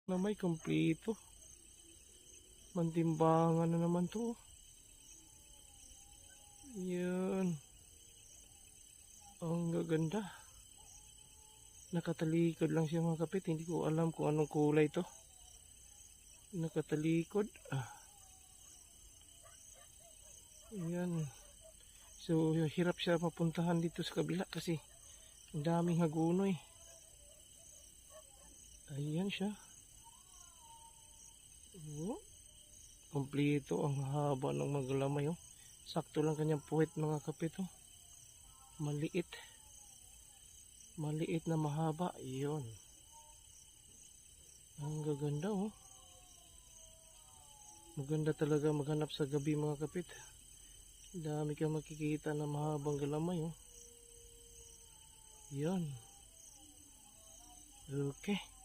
Na may kompleto. Mantimbangan na naman to. Yan. Ang gaganda. Nakatalikod lang siya mga kapit. Hindi ko alam kung anong kulay to. Nakatalikod. Yan. So hirap siya mapuntahan dito sa kabila kasi ang daming hagunoy. Ayan siya. Oh, kompleto ang haba ng maglamay. Oh. Sakto lang kanyang puwet mga kapit. Oh. Maliit. Maliit na mahaba. Iyon. Ang gaganda. Oh. Maganda talaga maghanap sa gabi mga kapit. Dami kang makikita na mahabang galamay. Oh. Yan. Okay.